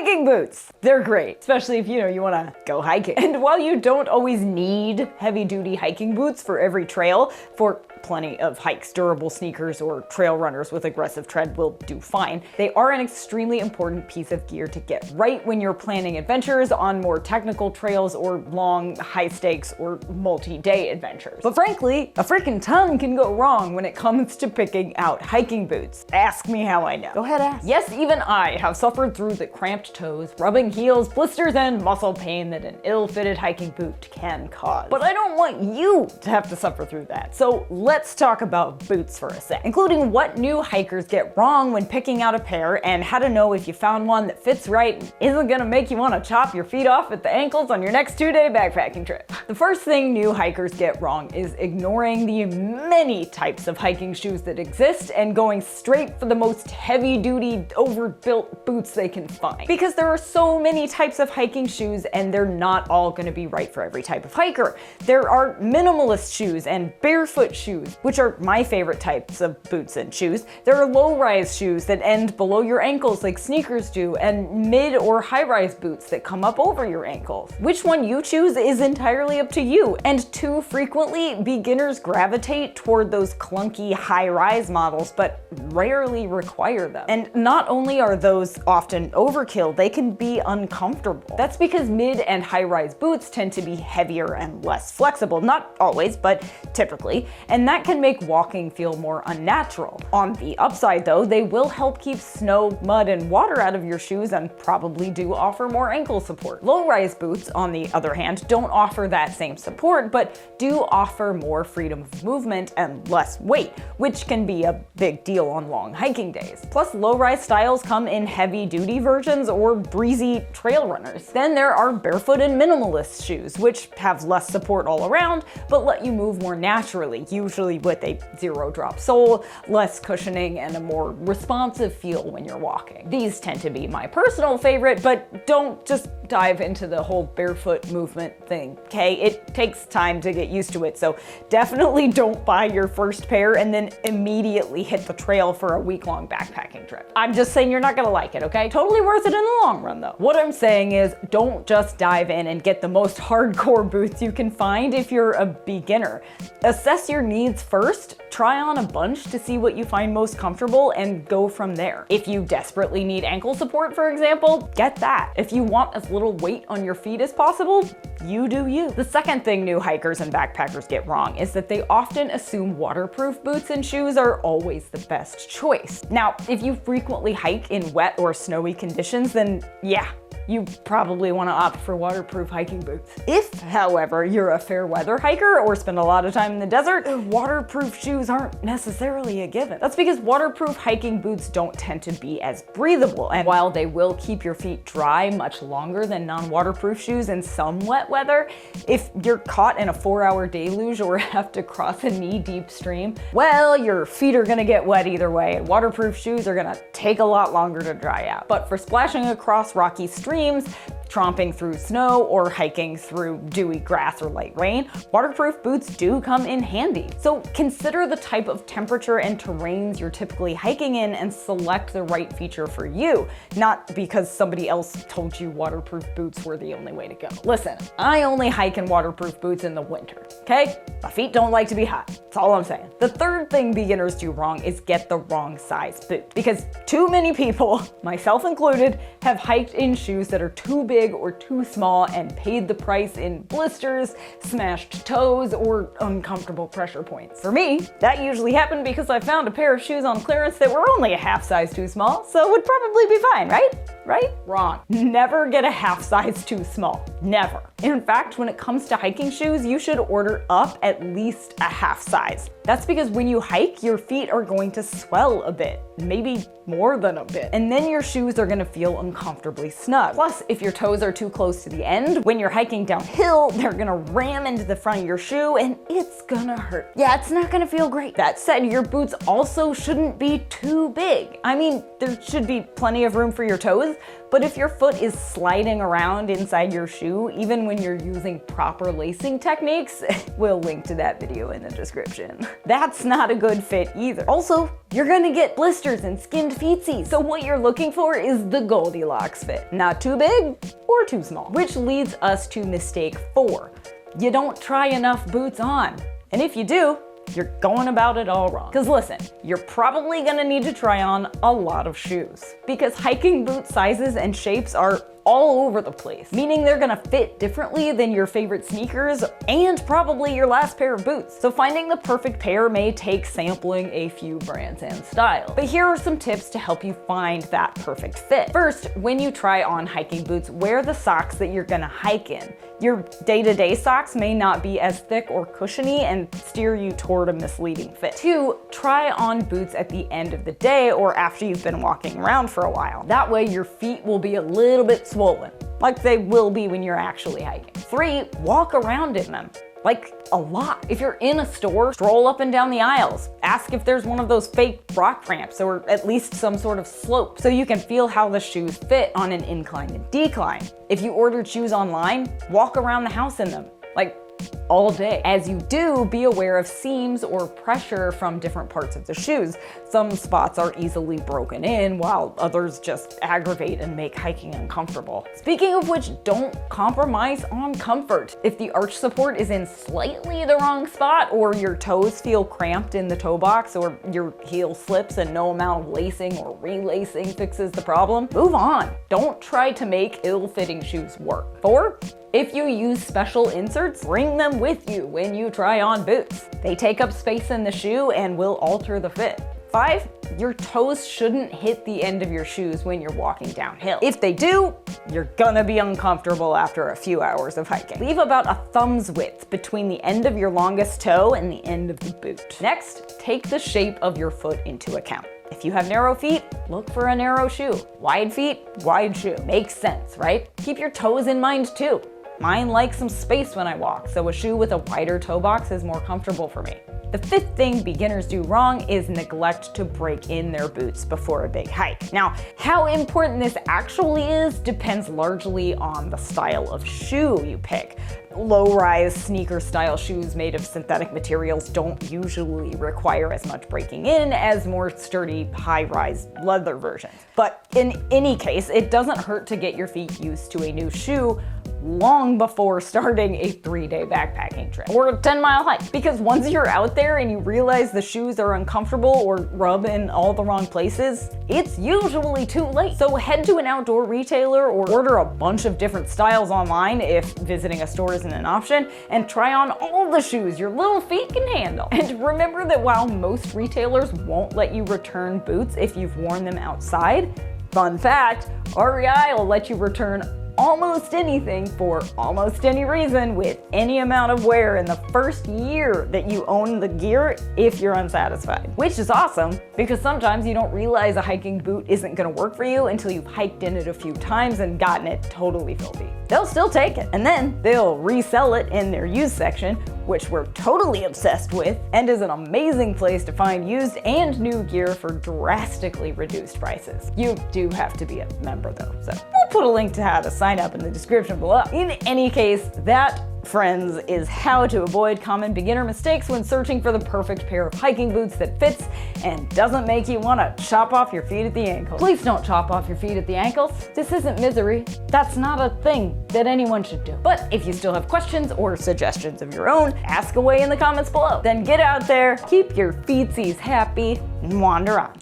Hiking boots. They're great, especially if you want to go hiking. And while you don't always need heavy-duty hiking boots for every trail, for plenty of hikes, durable sneakers or trail runners with aggressive tread will do fine. They are an extremely important piece of gear to get right when you're planning adventures on more technical trails or long, high-stakes or multi-day adventures. But frankly, a freaking ton can go wrong when it comes to picking out hiking boots. Ask me how I know. Go ahead, ask. Yes, even I have suffered through the cramped toes, rubbing heels, blisters, and muscle pain that an ill-fitted hiking boot can cause. But I don't want you to have to suffer through that. So let's talk about boots for a sec, including what new hikers get wrong when picking out a pair and how to know if you found one that fits right and isn't gonna make you want to chop your feet off at the ankles on your next 2-day backpacking trip. The first thing new hikers get wrong is ignoring the many types of hiking shoes that exist and going straight for the most heavy-duty, overbuilt boots they can find. Because there are so many types of hiking shoes and they're not all gonna be right for every type of hiker. There are minimalist shoes and barefoot shoes, which are my favorite types of boots and shoes. There are low-rise shoes that end below your ankles like sneakers do, and mid or high-rise boots that come up over your ankles. Which one you choose is entirely up to you, and too frequently, beginners gravitate toward those clunky high-rise models, but rarely require them. And not only are those often overkill, they can be uncomfortable. That's because mid and high-rise boots tend to be heavier and less flexible. Not always, but typically, and that can make walking feel more unnatural. On the upside though, they will help keep snow, mud, and water out of your shoes and probably do offer more ankle support. Low-rise boots, on the other hand, don't offer that same support, but do offer more freedom of movement and less weight, which can be a big deal on long hiking days. Plus, low-rise styles come in heavy-duty versions or breezy trail runners. Then there are barefoot and minimalist shoes, which have less support all around, but let you move more naturally, usually with a zero-drop sole, less cushioning, and a more responsive feel when you're walking. These tend to be my personal favorite, but don't just dive into the whole barefoot movement thing, okay? It takes time to get used to it, so definitely don't buy your first pair and then immediately hit the trail for a week-long backpacking trip. I'm just saying you're not gonna like it, okay? Totally worth it in the long run, though. What I'm saying is, don't just dive in and get the most hardcore boots you can find if you're a beginner. Assess your needs first, try on a bunch to see what you find most comfortable, and go from there. If you desperately need ankle support, for example, get that. If you want as little weight on your feet as possible, you do you. The second thing new hikers and backpackers get wrong is that they often assume waterproof boots and shoes are always the best choice. Now, if you frequently hike in wet or snowy conditions, then yeah, you probably want to opt for waterproof hiking boots. If, however, you're a fair weather hiker or spend a lot of time in the desert, waterproof shoes aren't necessarily a given. That's because waterproof hiking boots don't tend to be as breathable, and while they will keep your feet dry much longer than non-waterproof shoes in some wet weather, if you're caught in a 4-hour deluge or have to cross a knee-deep stream, well, your feet are gonna get wet either way, and waterproof shoes are gonna take a lot longer to dry out. But for splashing across rocky streams, tromping through snow, or hiking through dewy grass or light rain, waterproof boots do come in handy. So consider the type of temperature and terrains you're typically hiking in and select the right feature for you, not because somebody else told you waterproof boots were the only way to go. Listen, I only hike in waterproof boots in the winter, okay? My feet don't like to be hot, that's all I'm saying. The third thing beginners do wrong is get the wrong size boot, because too many people, myself included, have hiked in shoes that are too big or too small and paid the price in blisters, smashed toes, or uncomfortable pressure points. For me, that usually happened because I found a pair of shoes on clearance that were only a half size too small, so would probably be fine, right? Right? Wrong. Never get a half size too small. Never. In fact, when it comes to hiking shoes, you should order up at least a half size. That's because when you hike, your feet are going to swell a bit, maybe more than a bit, and then your shoes are gonna feel uncomfortably snug. Plus, if your toes are too close to the end, when you're hiking downhill, they're gonna ram into the front of your shoe and it's gonna hurt. Yeah, it's not gonna feel great. That said, your boots also shouldn't be too big. I mean, there should be plenty of room for your toes, But if your foot is sliding around inside your shoe, even when you're using proper lacing techniques, we'll link to that video in the description. That's not a good fit either. Also, you're gonna get blisters and skinned feetsies. So what you're looking for is the Goldilocks fit. Not too big or too small. Which leads us to mistake 4. You don't try enough boots on. And if you do, you're going about it all wrong. Because listen, you're probably gonna need to try on a lot of shoes. Because hiking boot sizes and shapes are all over the place, meaning they're gonna fit differently than your favorite sneakers and probably your last pair of boots. So finding the perfect pair may take sampling a few brands and styles. But here are some tips to help you find that perfect fit. First, when you try on hiking boots, wear the socks that you're gonna hike in. Your day-to-day socks may not be as thick or cushiony and steer you toward a misleading fit. 2, try on boots at the end of the day or after you've been walking around for a while. That way your feet will be a little bit swollen, like they will be when you're actually hiking. 3, walk around in them. Like a lot. If you're in a store, stroll up and down the aisles. Ask if there's one of those fake rock ramps or at least some sort of slope so you can feel how the shoes fit on an incline and decline. If you ordered shoes online, walk around the house in them. Like all day. As you do, be aware of seams or pressure from different parts of the shoes. Some spots are easily broken in, while others just aggravate and make hiking uncomfortable. Speaking of which, don't compromise on comfort. If the arch support is in slightly the wrong spot, or your toes feel cramped in the toe box, or your heel slips and no amount of lacing or relacing fixes the problem, move on. Don't try to make ill-fitting shoes work. 4, if you use special inserts, bring them with you when you try on boots. They take up space in the shoe and will alter the fit. 5, your toes shouldn't hit the end of your shoes when you're walking downhill. If they do, you're gonna be uncomfortable after a few hours of hiking. Leave about a thumb's width between the end of your longest toe and the end of the boot. Next, take the shape of your foot into account. If you have narrow feet, look for a narrow shoe. Wide feet, wide shoe. Makes sense, right? Keep your toes in mind too. Mine like some space when I walk, so a shoe with a wider toe box is more comfortable for me. The 5th thing beginners do wrong is neglect to break in their boots before a big hike. Now, how important this actually is depends largely on the style of shoe you pick. Low-rise sneaker-style shoes made of synthetic materials don't usually require as much breaking in as more sturdy, high-rise leather versions. But in any case, it doesn't hurt to get your feet used to a new shoe long before starting a 3-day backpacking trip or a 10-mile hike. Because once you're out there and you realize the shoes are uncomfortable or rub in all the wrong places, it's usually too late. So head to an outdoor retailer or order a bunch of different styles online if visiting a store isn't an option, and try on all the shoes your little feet can handle. And remember that while most retailers won't let you return boots if you've worn them outside, fun fact, REI will let you return almost anything for almost any reason with any amount of wear in the first year that you own the gear if you're unsatisfied. Which is awesome, because sometimes you don't realize a hiking boot isn't gonna work for you until you've hiked in it a few times and gotten it totally filthy. They'll still take it, and then they'll resell it in their used section, which we're totally obsessed with, and is an amazing place to find used and new gear for drastically reduced prices. You do have to be a member though, so we'll put a link to how to sign up in the description below. In any case, that, friends, is how to avoid common beginner mistakes when searching for the perfect pair of hiking boots that fits and doesn't make you want to chop off your feet at the ankles. Please don't chop off your feet at the ankles. This isn't misery. That's not a thing that anyone should do. But if you still have questions or suggestions of your own, ask away in the comments below. Then get out there, keep your feetsies happy, and wander on.